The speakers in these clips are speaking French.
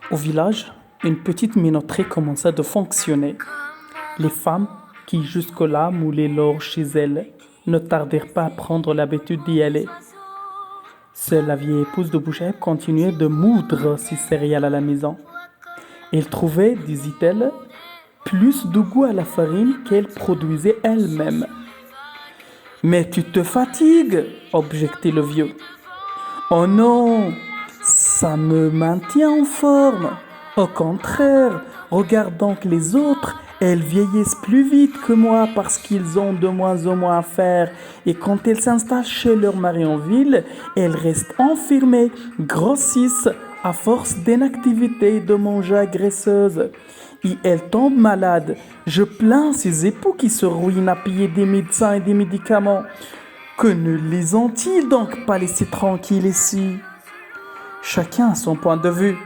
Au village, une petite minoterie commença de fonctionner. Les femmes, qui jusque-là moulaient l'or chez elles, ne tardèrent pas à prendre l'habitude d'y aller. Seule la vieille épouse de Bouchaïb continuait de moudre ses céréales à la maison. Elle trouvait, disait-elle, plus de goût à la farine qu'elle produisait elle-même. Mais tu te fatigues, objectait le vieux. Oh non, ça me maintient en forme. Au contraire, regarde donc les autres, elles vieillissent plus vite que moi parce qu'ils ont de moins en moins à faire. Et quand elles s'installent chez leur mari en ville, elles restent enfermées, grossissent à force d'inactivité et de manger agresseuses. Et elles tombent malades. Je plains ces époux qui se ruinent à payer des médecins et des médicaments. Que ne les ont-ils donc pas laissés tranquilles ici? Chacun a son point de vue.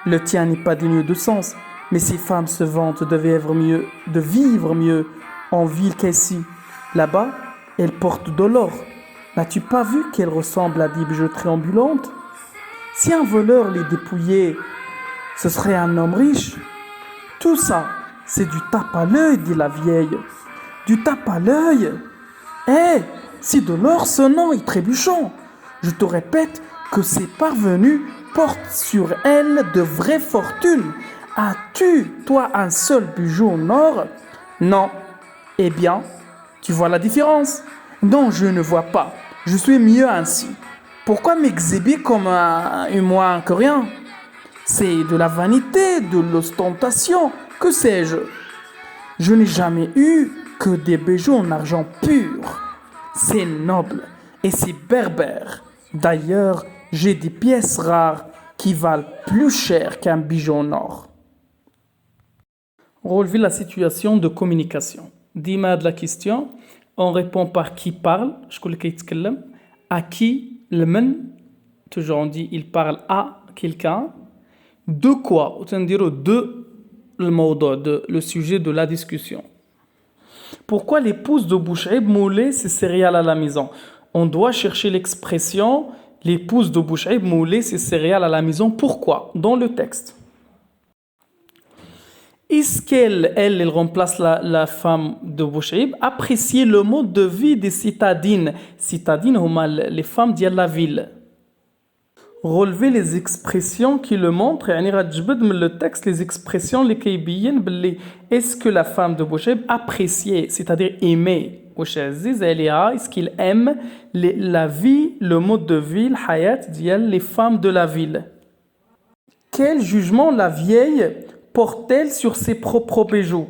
Le tien n'est pas digne de sens, mais ces femmes se vantent de vivre mieux en ville qu'ici. Là-bas, elles portent de l'or. N'as-tu pas vu qu'elles ressemblent à des bijouteries ambulantes? Si un voleur les dépouillait, ce serait un homme riche. Tout ça, c'est du tape à l'œil, dit la vieille. Du tape à l'œil? C'est de l'or sonnant et trébuchant. Je te répète que ces parvenus portent sur elles de vraies fortunes. As-tu, toi, un seul bijou en or? Non. Eh bien, tu vois la différence? Non, je ne vois pas. Je suis mieux ainsi. Pourquoi m'exhiber comme un moins que rien? C'est de la vanité, de l'ostentation, que sais-je? Je n'ai jamais eu que des bijoux en argent pur. C'est noble et c'est berbère. D'ailleurs, j'ai des pièces rares qui valent plus cher qu'un bijou en or. Relever la situation de communication. Dima de la question, on répond par qui parle, à qui, le men, toujours on dit il parle à quelqu'un, de quoi, de le sujet de la discussion. Pourquoi l'épouse de Bouchaïb moulait ses céréales à la maison? On doit chercher l'expression l'épouse de Bouchaïb moulait ses céréales à la maison. Pourquoi? Dans le texte. Est-ce qu'elle remplace la femme de Bouchaïb? Apprécier le mode de vie des citadines. Citadines, les femmes de la ville. Relever les expressions qui le montrent. Le texte, les expressions, les kaybiyin, est-ce que la femme de Bouchaïb appréciait, c'est-à-dire aimait? Est-ce qu'il aime la vie, le mode de vie, le hayat, les femmes de la ville? Quel jugement la vieille porte-t-elle sur ses propres bijoux?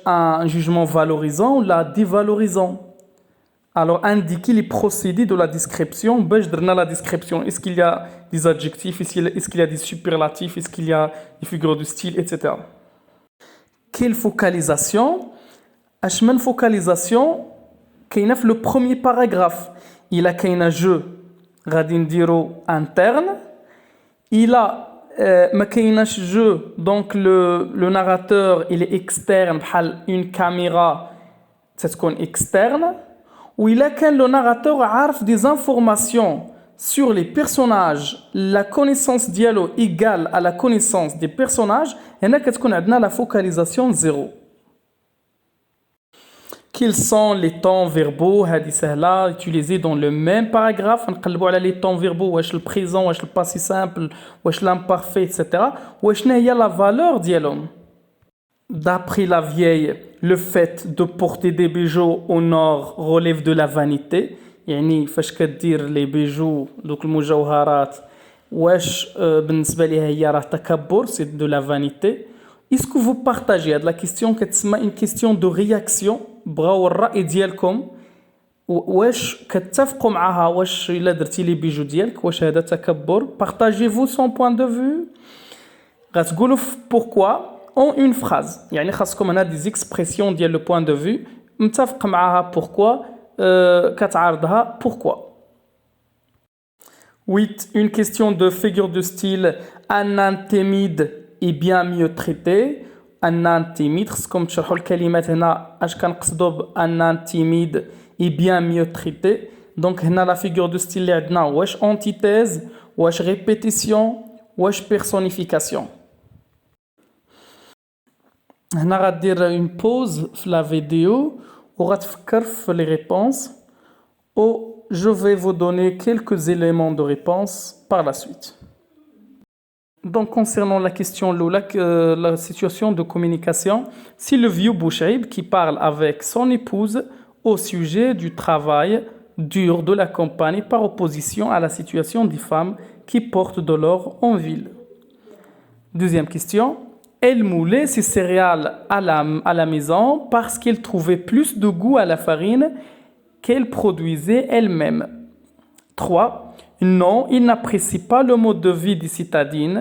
Un jugement valorisant ou la dévalorisant? Alors, indiquer les procédés de la description. La description. Est-ce qu'il y a des adjectifs? Est-ce qu'il y a des superlatifs? Est-ce qu'il y a des figures de style, etc. Quelle focalisation? Ashman focalisation, qu'il y a le premier paragraphe. Il a un jeu, radindiro interne. Il a un jeu, donc le narrateur, il est externe, une caméra, c'est ce qu'on est externe. Où il a le narrateur a des informations sur les personnages, la connaissance dialogue égale à la connaissance des personnages, et là qu'est-ce qu'on a la focalisation 0. Quels sont les temps verbaux utilisés dans le même paragraphe? On regarde les temps verbaux, le présent, le passé simple, l'imparfait, etc. Quelle est la valeur dialogue? D'après la vieille, le fait de porter des bijoux au nord relève de la vanité. يعني فاش كدير لي بيجو دوك المجوهرات واش بالنسبه ليها هي راه تكبر سي دو لا فانيتي. Est-ce que vous partagez هاد لا كيستيون كتسمى une question de réaction بغاو الرأي ديالكم واش كتفقوا معها واش الا درتي لي بيجو ديالك واش هذا تكبر؟ Partagez-vous son point de vue. غتقولوا pourquoi en une phrase. يعني خاصكم هنا des expressions ديال le point de vue متفق معها pourquoi كتعارضها pourquoi. 8. Une question de figure de style. Un nain timide est bien mieux traité. Un nain timide, comme تشرحوا الكلمات هنا اش كنقصدوا un nain timide est bien mieux traité. Donc هنا la figure de style اللي عندنا واش antithèse واش répétition واش personnification. هنا غدير une pause في la vidéo وغتفكر في les réponses ou je vais vous donner quelques éléments de réponse par la suite. Donc, concernant la question la situation de communication, si le vieux Bouchaïb qui parle avec son épouse au sujet du travail dur de la campagne par opposition à la situation des femmes qui portent de l'or en ville. Deuxième question, elle moulait ses céréales à la maison parce qu'elle trouvait plus de goût à la farine qu'elle produisait elle-même. 3. Non, il n'apprécie pas le mode de vie des citadines.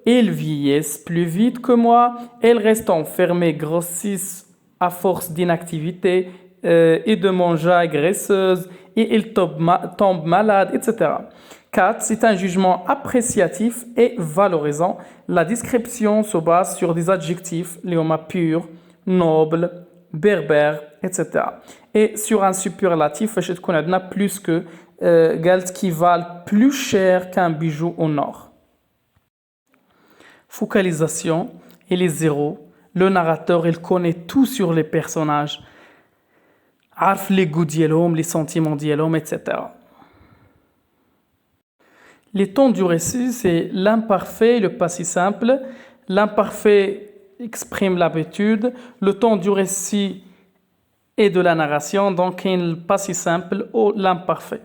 Elles vieillissent plus vite que moi. Elles restent enfermées, grossissent à force d'inactivité et de manger graisseuse et elles tombent malades, etc. 4. C'est un jugement appréciatif et valorisant. La description se base sur des adjectifs, léoma pur, noble, berbère, etc. Et sur un superlatif, je connais plus que qui valent plus cher qu'un bijou au nord. Focalisation et les zéros. Le narrateur, il connaît tout sur les personnages. عارف les goûts ديالهم, les sentiments ديالهم, etc. Les temps du récit, c'est l'imparfait et le passé simple. L'imparfait exprime l'habitude. Le temps du récit et de la narration, donc le passé simple ou l'imparfait.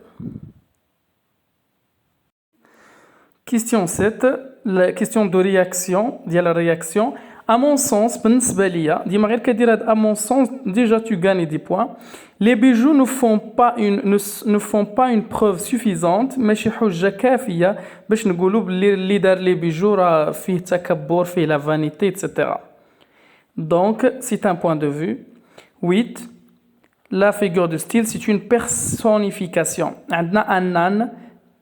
Question 7, la question de réaction, ديال la réaction. À mon sens, بالنسبة ليا ديما غير كدير هاد à mon sens, déjà tu gagnes des points. Les bijoux ne font pas une preuve suffisante ماشي حجة كافية باش نقولوا بلي اللي دار les bijoux راه فيه تكبر, فيه la vanité, etc. Donc, c'est un point de vue. 8. La figure de style, c'est une personnification. عندنا un âne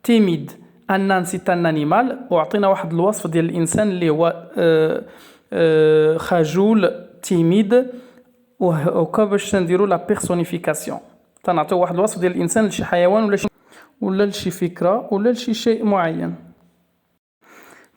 timide. Un âne, c'est un animal. وعطينا واحد الوصف ديال الإنسان اللي هو خجول, timide. وكيفاش نديروا لا بيرسونيفيكاسيون. تنعطيو واحد الوصف ديال الإنسان لشي حيوان ولا لشي فكرة ولا لشي شيء معين.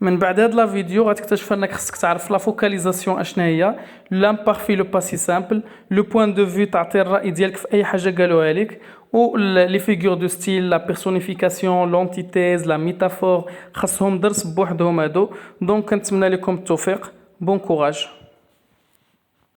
من بعد هاد لا فيديو غتكتشف انك خصك تعرف لا فوكاليزاسيون اشنا هي, لامبارفي لو باسي سامبل, لو بوين دو في تعطي الراي ديالك في اي حاجه قالوها لك, و لي فيغور دو ستيل, لا بيرسونيفيكاسيون, لونتيتيز, لا ميتافور, خاصهم درس بوحدهم هادو. دونك كنتمنى لكم التوفيق. بون كوراج.